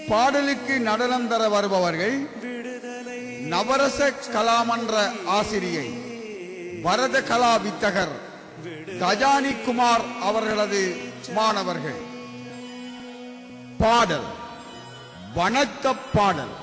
இப்பாடலுக்கு நடனம் தர வருபவர்கள் நவரச கலாமன்ற ஆசிரியை வரத கலா வித்தகர் கஜானி குமார் அவர்களது மாணவர்கள். பாடல் வணக்க பாடல்.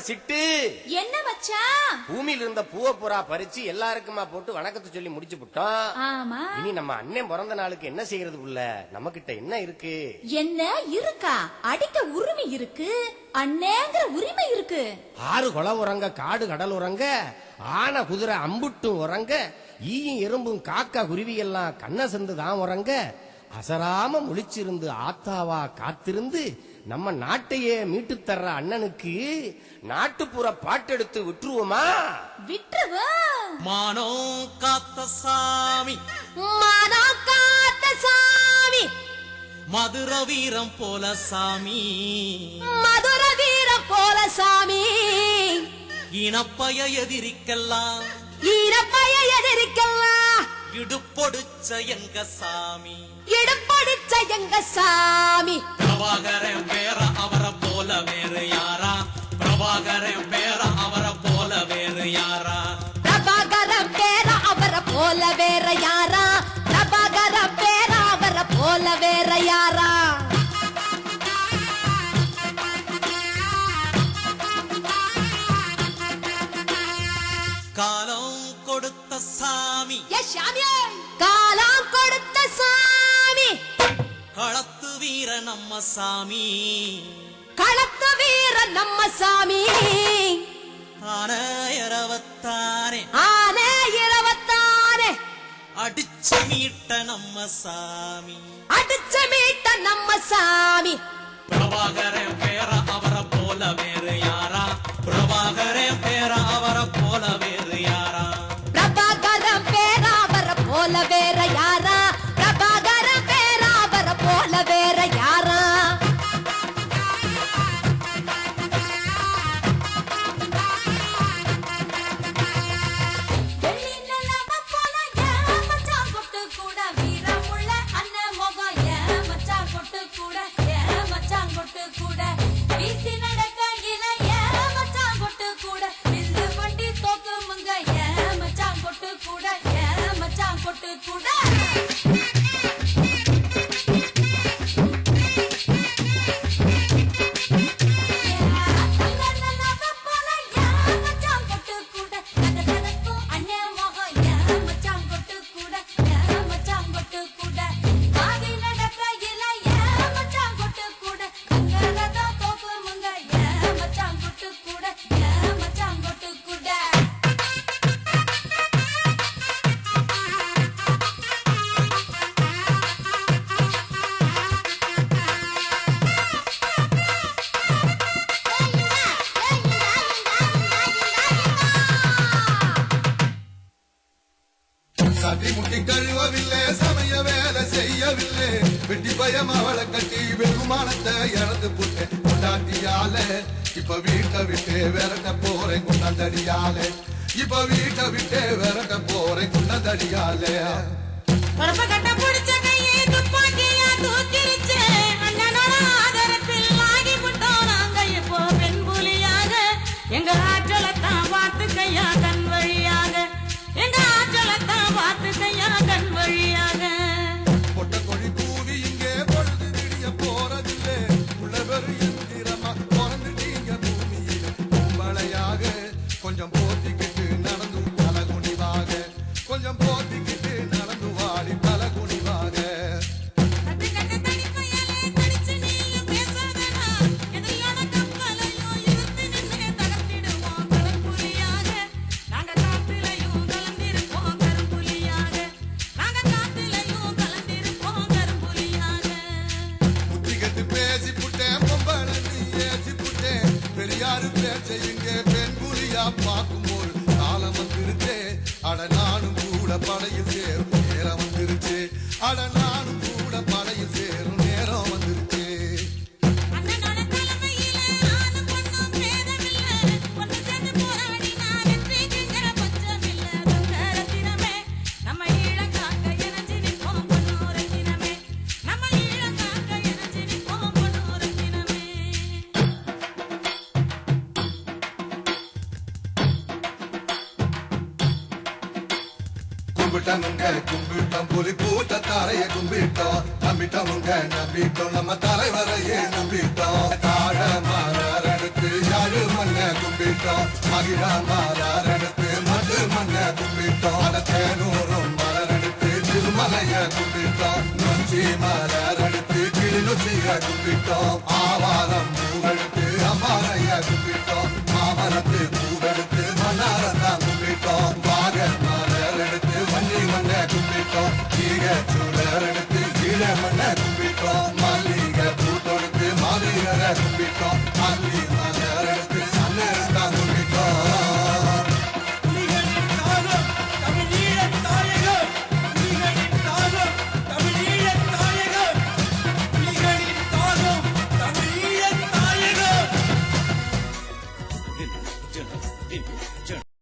சிட்டு என்ன மச்சா? பூமியில இருந்த பூவை புறா பறிச்சு எல்லாருக்குமா போட்டு வணக்கத்தை சொல்லி முடிச்சு விட்டோம். ஆமா. இனி நம்ம அண்ணன் பிறந்த நாளுக்கு என்ன செய்யறது உள்ள? நம்ம கிட்ட என்ன இருக்கு? என்ன இருக்கா? அடிக்க உரிமை இருக்கு, அண்ணேங்கிற உரிமை இருக்கு. ஆறு கொலை உறங்க, காடு கடல் உறங்க, ஆன குதிரை அம்புட்டும் உறங்க, ஈயும் எறும்பும் காக்கா குருவி எல்லாம் கண்ண செந்து தான் உறங்க, அசராம முழிச்சிருந்து ஆத்தாவா காத்திருந்து நம்ம நாட்டையே மீட்டு தர்ற அண்ணனுக்கு நாட்டுப்புற பாட்டெடுத்து விட்டுருவோமா? விட்டுருவோம். மானோ காத்த சாமி, மானோ காத்த சாமி, மதுர வீரம் போல சாமி, மதுர வீரம் போல சாமி, இனப்பய எதிரிக்கலாம், இனப்பய எதிரிக்கலாம், இடுப்பொடிச்ச எங்க சாமி, இடுப்பொடிச்ச எங்க சாமி. பிரபாகரன் பேர அவரை போல வேறு யாரா? பிரபாகரன் பேர அவரை போல வேறு யாரா? பிரபாகரன் பேர அவரை போல வேற யாரா? பிரபாகரன் பேர அவரை போல வேற யாரா? காலம் கொடுத்த சாமி, காலம் கொடுத்த சாமி, களத்து வீர நம்ம சாமி, களத்து வீர நம்ம சாமி, ஆன இரவத்தானே, ஆன இரவத்தானே, அடிச்சு மீட்ட நம்ம சாமி, அடிச்சு மீட்ட நம்ம சாமி. பிரபாகரன் பேர அவரை போல வேறு யாரா? பிரபாகரன் பேர அவரை போல வேறு யாரா? பிரபாகரன் பேர அவரை போல வேற யாரா? பிரபாகரன் பேர அவரை போல வேற யாரா? தட்டி முட்டி கழுவவில்லை, சமய வேலை செய்யவில்லை, வெட்டி பயம் அவளை கட்டி வெகுமானத்தை இழந்து புட்டேன் கொண்டாட்டியால. இப்ப வீட்டை விட்டு விரட்ட போறேன் கொண்டாந்தடியால, இப்ப வீட்டை விட்டு விரட்ட போறேன் கொண்டாந்தடியால. எங்க ஆற்றலத்தான் பார்த்து கையா கண் வழியாக, எங்க ஆற்றலத்தான் பார்த்து கையா கண் வழியாக. பொட்ட கொடி பூவி இங்கே பொழுது விடிய போறதில்லை, உள்ளவர் எந்திரமா பிறந்துட்டீங்க பூமியில் கும்பளையாக. கொஞ்சம் போத்திக்கிட்டு நடந்து தலகுனிவாக, கொஞ்சம் போத்திக்கிட்டு நடந்து வாடி தலகுனிவாக. பெரியாரு பேச்ச இங்க பெண் புலியா பார்க்கும்போது காலம் வந்துருச்சு, அட நானும் கூட படையில் சேரும் நேரம் வந்துருச்சு, அட நானும் கூட படையில் சேரும் நேரம் வந்துருச்சு. கும்பிட்டவங்க கும்பிட்டோம், புலி கூட்ட தாரைய கும்பிட்டோம், நம்பிட்டவங்க நம்பிட்டோம், நம்ம தலைவரையே நம்பிட்டோம். தாழ மாறாரெடுத்து யாழு மண்ண கும்பிட்டோம், மகிழ மாறாரெடுத்து மது மண்ண கும்பிட்டோம், தேனூரும் மலரெடுத்து திருமலைய கும்பிட்டோம், நொச்சி மலரெடுத்து கிளிநொச்சிய கும்பிட்டோம், ஆவாரம் பூவெடுத்து அம்பாறைய கும்பிட்டோம், மாமரத்து பூவெடுத்து மன்னாரத்தான் கும்பிட்டோம், வாக மலரெடுத்து வன்னி மண்ண கும்பிட்டோம், ஈக சுடரெடுத்து கீழ மண்ண கும்பிட்டோம், மல்லிகை பூ தொடுத்து மாலிகரை கும்பிட்டோம், மல்லிகை